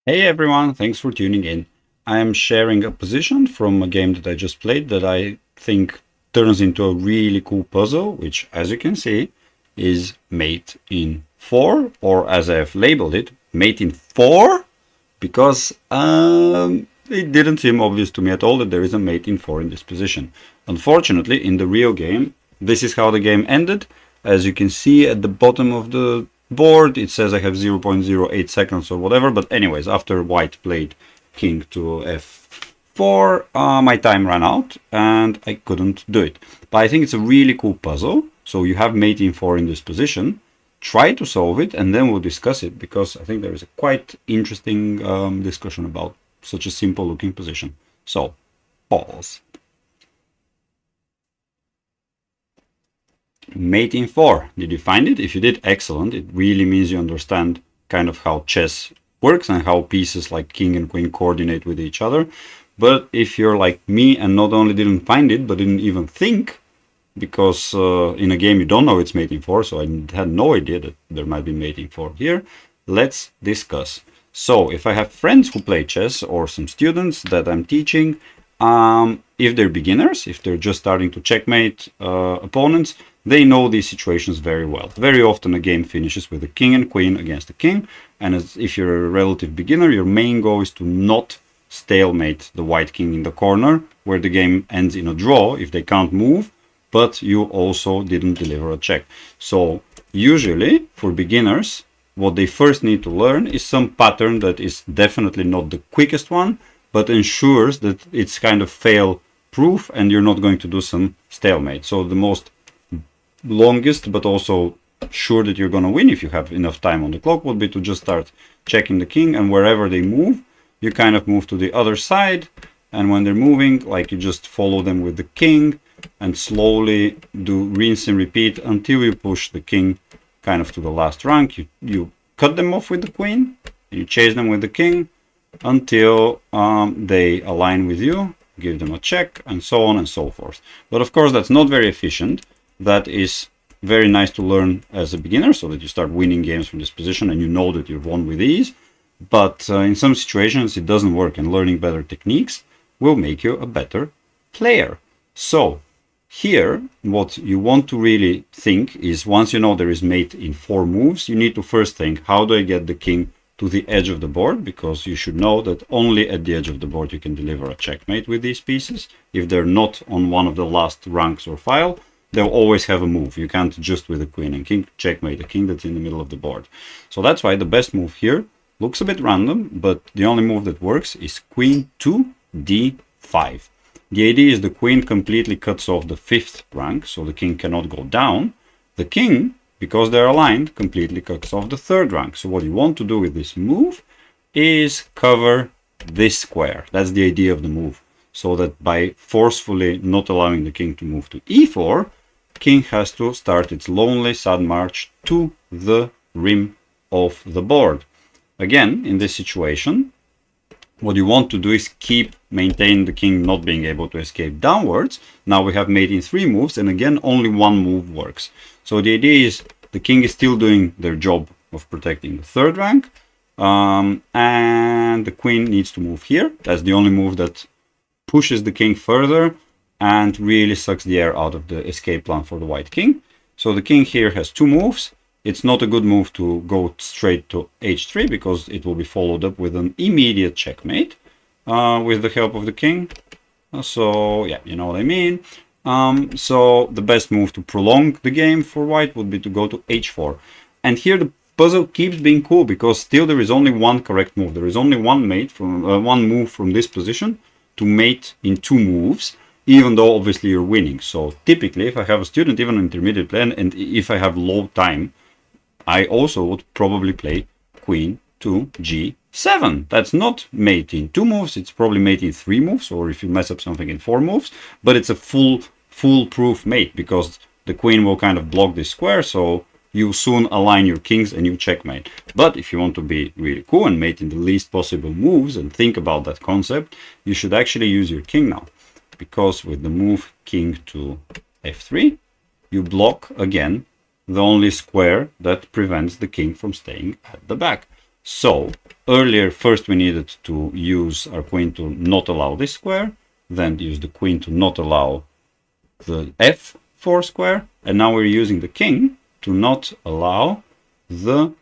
Hey everyone, thanks for tuning in. I am sharing a position from a game that I just played that I think turns into a really cool puzzle, which, as you can see, is mate in 4, or as I have labeled it, mate in 4, because it didn't seem obvious to me at all that there is a mate in 4 in this position. Unfortunately, in the real game, this is how the game ended. As you can see at the bottom of the board, it says I have 0.08 seconds or whatever, but anyways, after white played king to f4, my time ran out and I couldn't do it. But I think it's a really cool puzzle. So you have mate in 4 in this position. Try to solve it and then we'll discuss it, because I think there is a quite interesting discussion about such a simple looking position. So, pause. Mate in 4. Did you find it? If you did, excellent. It really means you understand kind of how chess works and how pieces like king and queen coordinate with each other. But if you're like me and not only didn't find it, but didn't even think, because in a game you don't know it's mate in 4, so I had no idea that there might be mate in 4 here. Let's discuss. So if I have friends who play chess or some students that I'm teaching, if they're beginners, if they're just starting to checkmate opponents, they know these situations very well. Very often a game finishes with a king and queen against a king, and if you're a relative beginner, your main goal is to not stalemate the white king in the corner, where the game ends in a draw if they can't move, but you also didn't deliver a check. So usually for beginners, what they first need to learn is some pattern that is definitely not the quickest one, but ensures that it's kind of fail proof and you're not going to do some stalemate. So the most longest but also sure that you're going to win if you have enough time on the clock would be to just start checking the king, and wherever they move you kind of move to the other side, and when they're moving, like, you just follow them with the king and slowly do rinse and repeat until you push the king kind of to the last rank. You cut them off with the queen and you chase them with the king until they align with you, give them a check, and so on and so forth. But of course that's not very efficient. That is very nice to learn as a beginner, so that you start winning games from this position and you know that you've won with ease. But in some situations it doesn't work, and learning better techniques will make you a better player. So here what you want to really think is, once you know there is mate in 4 moves, you need to first think, how do I get the king to the edge of the board? Because you should know that only at the edge of the board you can deliver a checkmate with these pieces. If they're not on one of the last ranks or file, they'll always have a move. You can't just with a queen and king checkmate a king that's in the middle of the board. So that's why the best move here looks a bit random, but the only move that works is queen to d5. The idea is the queen completely cuts off the 5th rank, so the king cannot go down. The king, because they're aligned, completely cuts off the 3rd rank. So what you want to do with this move is cover this square. That's the idea of the move. So that by forcefully not allowing the king to move to e4, king has to start its lonely sad march to the rim of the board. Again, in this situation, what you want to do is maintain the king not being able to escape downwards. Now we have mate in 3 moves, and again only one move works. So the idea is the king is still doing their job of protecting the 3rd rank, and the queen needs to move here. That's the only move that pushes the king further and really sucks the air out of the escape plan for the white king. So the king here has 2 moves. It's not a good move to go straight to h3, because it will be followed up with an immediate checkmate with the help of the king. So yeah, you know what I mean. So the best move to prolong the game for white would be to go to h4. And here the puzzle keeps being cool, because still there is only one correct move. There is only one move from this position to mate in 2 moves, even though obviously you're winning. So typically, if I have a student, even an intermediate player, and if I have low time, I also would probably play queen to g7. That's not mate in 2 moves, it's probably mate in 3 moves, or if you mess up something in 4 moves, but it's a foolproof mate, because the queen will kind of block this square, so you soon align your kings and you checkmate. But if you want to be really cool and mate in the least possible moves and think about that concept, you should actually use your king now, because with the move king to f3, you block again the only square that prevents the king from staying at the back. So earlier, first we needed to use our queen to not allow this square, then use the queen to not allow the f4 square, and now we're using the king to not allow the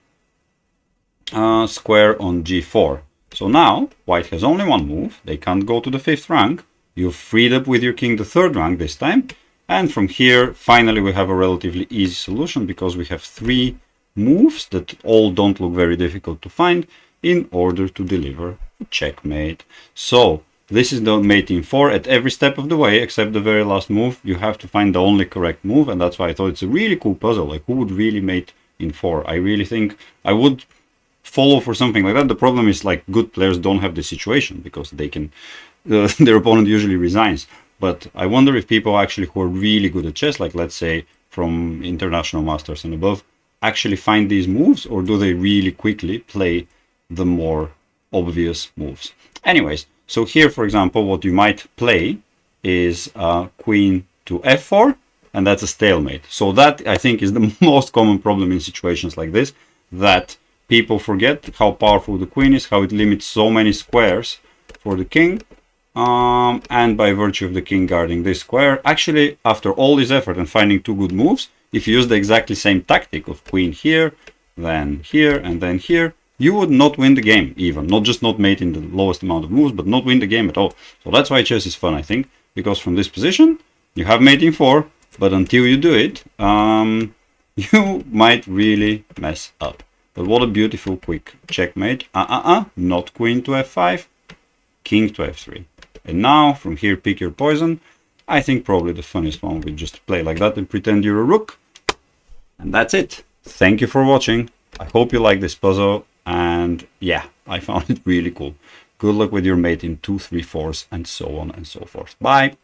square on g4. So now white has only one move, they can't go to the 5th rank, you've freed up with your king the 3rd rank this time, and from here finally we have a relatively easy solution because we have 3 moves that all don't look very difficult to find in order to deliver a checkmate. So this is the mate in 4 at every step of the way except the very last move. You have to find the only correct move, and that's why I thought it's a really cool puzzle. Like, who would really mate in 4? I really think I would follow for something like that. The problem is, like, good players don't have this situation because they can their opponent usually resigns. But I wonder if people actually who are really good at chess, like let's say from international masters and above, actually find these moves, or do they really quickly play the more obvious moves? Anyways, so here, for example, what you might play is queen to f4, and that's a stalemate. So that, I think, is the most common problem in situations like this, that people forget how powerful the queen is, how it limits so many squares for the king, and by virtue of the king guarding this square, actually, after all this effort and finding 2 good moves, if you use the exactly same tactic of queen here, then here, and then here, you would not win the game even. Not just not mating the lowest amount of moves, but not win the game at all. So that's why chess is fun, I think, because from this position, you have mating 4, but until you do it, you might really mess up. But what a beautiful quick checkmate. Not queen to f5, king to f3. And now, from here, pick your poison. I think probably the funniest one would be just to play like that and pretend you're a rook. And that's it. Thank you for watching. I hope you like this puzzle. And yeah, I found it really cool. Good luck with your mate in 2, 3, 4s and so on and so forth. Bye.